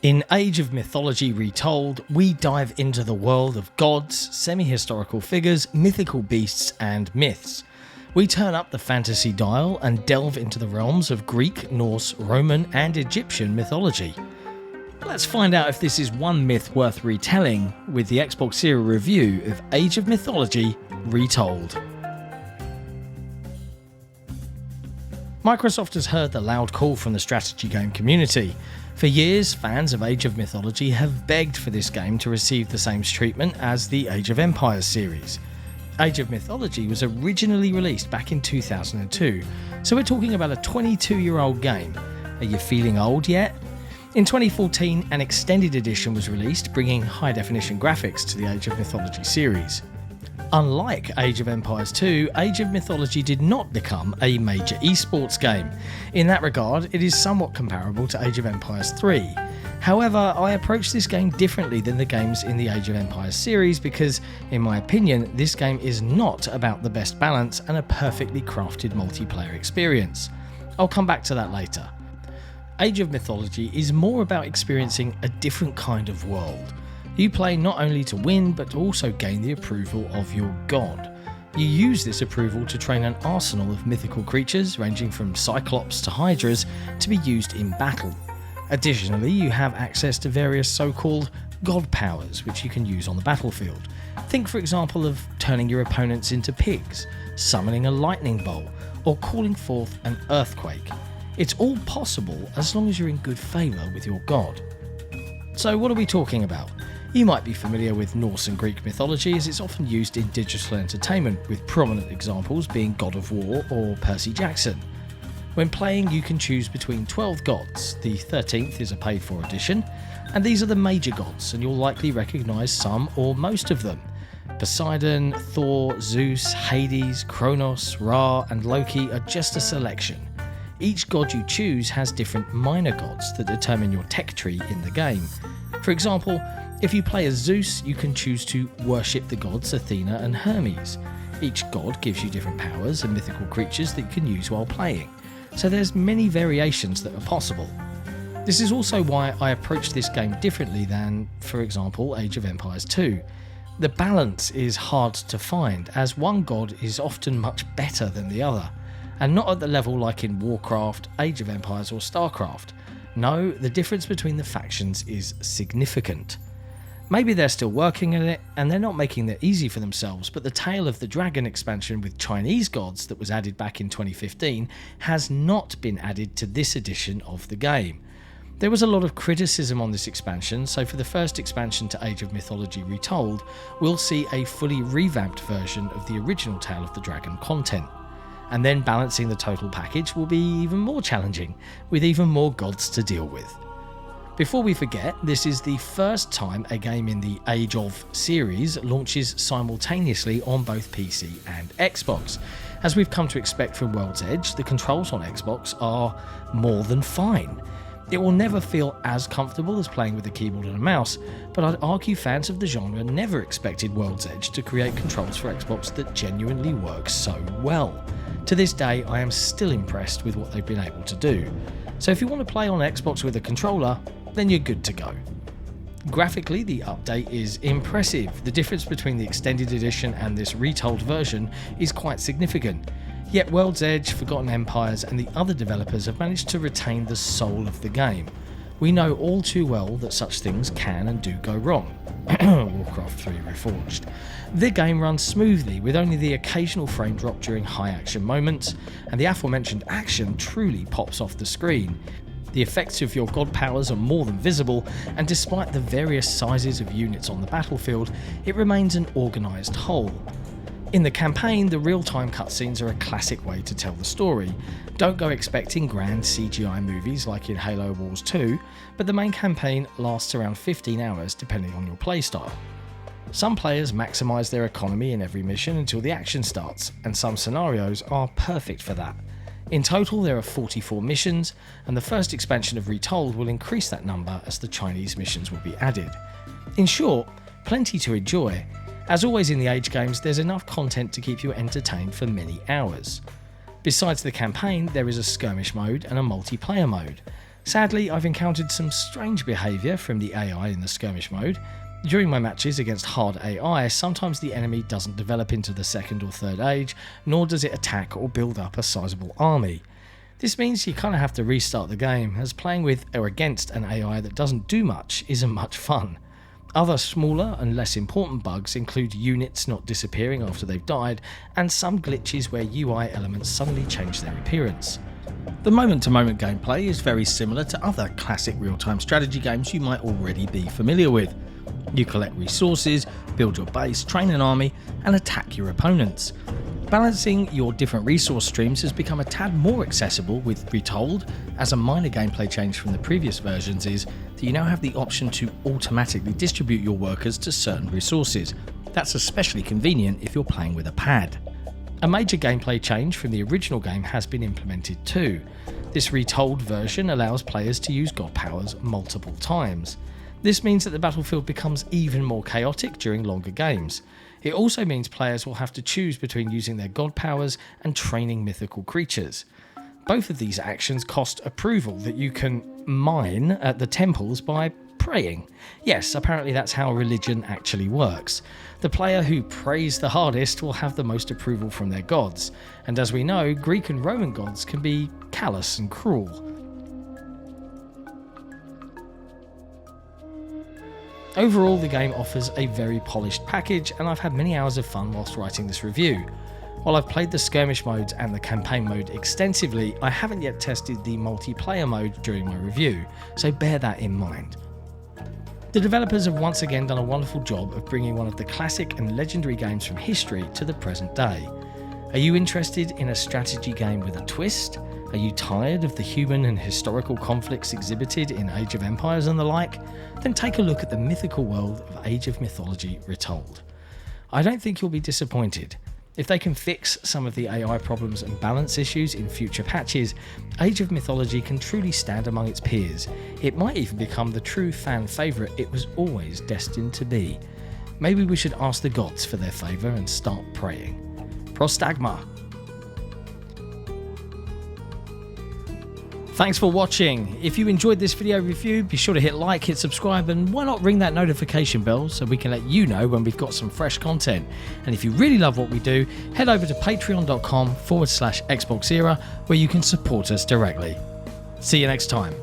In Age of Mythology Retold, we dive into the world of gods, semi-historical figures, mythical beasts and myths. We turn up the fantasy dial and delve into the realms of Greek, Norse, Roman and Egyptian mythology. Let's find out if this is one myth worth retelling with the XboxEra review of Age of Mythology Retold. Microsoft has heard the loud call from the strategy game community. For years, fans of Age of Mythology have begged for this game to receive the same treatment as the Age of Empires series. Age of Mythology was originally released back in 2002, so we're talking about a 22-year-old game. Are you feeling old yet? In 2014, an extended edition was released, bringing high-definition graphics to the Age of Mythology series. Unlike Age of Empires 2, Age of Mythology did not become a major esports game. In that regard, it is somewhat comparable to Age of Empires 3. However, I approach this game differently than the games in the Age of Empires series because, in my opinion, this game is not about the best balance and a perfectly crafted multiplayer experience. I'll come back to that later. Age of Mythology is more about experiencing a different kind of world. You play not only to win, but to also gain the approval of your god. You use this approval to train an arsenal of mythical creatures, ranging from cyclops to hydras, to be used in battle. Additionally, you have access to various so-called god powers, which you can use on the battlefield. Think, for example, of turning your opponents into pigs, summoning a lightning bolt, or calling forth an earthquake. It's all possible as long as you're in good favour with your god. So what are we talking about? You might be familiar with Norse and Greek mythology, as it's often used in digital entertainment, with prominent examples being God of War or Percy Jackson. When playing, you can choose between 12 gods. The 13th is a paid-for edition, and these are the major gods, and you'll likely recognise some or most of them. Poseidon, Thor, Zeus, Hades, Kronos, Ra and Loki are just a selection. Each god you choose has different minor gods that determine your tech tree in the game. For example, if you play as Zeus, you can choose to worship the gods Athena and Hermes. Each god gives you different powers and mythical creatures that you can use while playing, so there's many variations that are possible. This is also why I approach this game differently than, for example, Age of Empires 2. The balance is hard to find, as one god is often much better than the other, and not at the level like in Warcraft, Age of Empires or StarCraft. No, the difference between the factions is significant. Maybe they're still working on it and they're not making it easy for themselves, but the Tale of the Dragon expansion with Chinese gods that was added back in 2015 has not been added to this edition of the game. There was a lot of criticism on this expansion, so for the first expansion to Age of Mythology Retold, we'll see a fully revamped version of the original Tale of the Dragon content. And then balancing the total package will be even more challenging, with even more gods to deal with. Before we forget, this is the first time a game in the Age of series launches simultaneously on both PC and Xbox. As we've come to expect from World's Edge, the controls on Xbox are more than fine. It will never feel as comfortable as playing with a keyboard and a mouse, but I'd argue fans of the genre never expected World's Edge to create controls for Xbox that genuinely work so well. To this day, I am still impressed with what they've been able to do. So if you want to play on Xbox with a controller, then you're good to go. Graphically, the update is impressive. The difference between the extended edition and this retold version is quite significant. Yet World's Edge, Forgotten Empires and the other developers have managed to retain the soul of the game. We know all too well that such things can and do go wrong. Warcraft 3 Reforged. The game runs smoothly, with only the occasional frame drop during high action moments, and the aforementioned action truly pops off the screen. The effects of your god powers are more than visible, and despite the various sizes of units on the battlefield, it remains an organised whole. In the campaign, the real-time cutscenes are a classic way to tell the story. Don't go expecting grand CGI movies like in Halo Wars 2, but the main campaign lasts around 15 hours depending on your playstyle. Some players maximise their economy in every mission until the action starts, and some scenarios are perfect for that. In total, there are 44 missions, and the first expansion of Retold will increase that number as the Chinese missions will be added. In short, plenty to enjoy. As always in the Age games, there's enough content to keep you entertained for many hours. Besides the campaign, there is a skirmish mode and a multiplayer mode. Sadly, I've encountered some strange behaviour from the AI in the skirmish mode. During my matches against hard AI, sometimes the enemy doesn't develop into the second or third age, nor does it attack or build up a sizable army. This means you kind of have to restart the game, as playing with or against an AI that doesn't do much isn't much fun. Other smaller and less important bugs include units not disappearing after they've died, and some glitches where UI elements suddenly change their appearance. The moment-to-moment gameplay is very similar to other classic real-time strategy games you might already be familiar with. You collect resources, build your base, train an army, and attack your opponents. Balancing your different resource streams has become a tad more accessible with Retold, as a minor gameplay change from the previous versions is that you now have the option to automatically distribute your workers to certain resources. That's especially convenient if you're playing with a pad. A major gameplay change from the original game has been implemented too. This Retold version allows players to use god powers multiple times. This means that the battlefield becomes even more chaotic during longer games. It also means players will have to choose between using their god powers and training mythical creatures. Both of these actions cost approval that you can mine at the temples by praying. Yes, apparently that's how religion actually works. The player who prays the hardest will have the most approval from their gods, and as we know, Greek and Roman gods can be callous and cruel. Overall, the game offers a very polished package, and I've had many hours of fun whilst writing this review. While I've played the skirmish modes and the campaign mode extensively, I haven't yet tested the multiplayer mode during my review, so bear that in mind. The developers have once again done a wonderful job of bringing one of the classic and legendary games from history to the present day. Are you interested in a strategy game with a twist? Are you tired of the human and historical conflicts exhibited in Age of Empires and the like? Then take a look at the mythical world of Age of Mythology Retold. I don't think you'll be disappointed. If they can fix some of the AI problems and balance issues in future patches, Age of Mythology can truly stand among its peers. It might even become the true fan favourite it was always destined to be. Maybe we should ask the gods for their favour and start praying. Prostagma. Thanks for watching. If you enjoyed this video review, be sure to hit like, hit subscribe, and why not ring that notification bell so we can let you know when we've got some fresh content. And if you really love what we do, head over to patreon.com/XboxEra where you can support us directly. See you next time.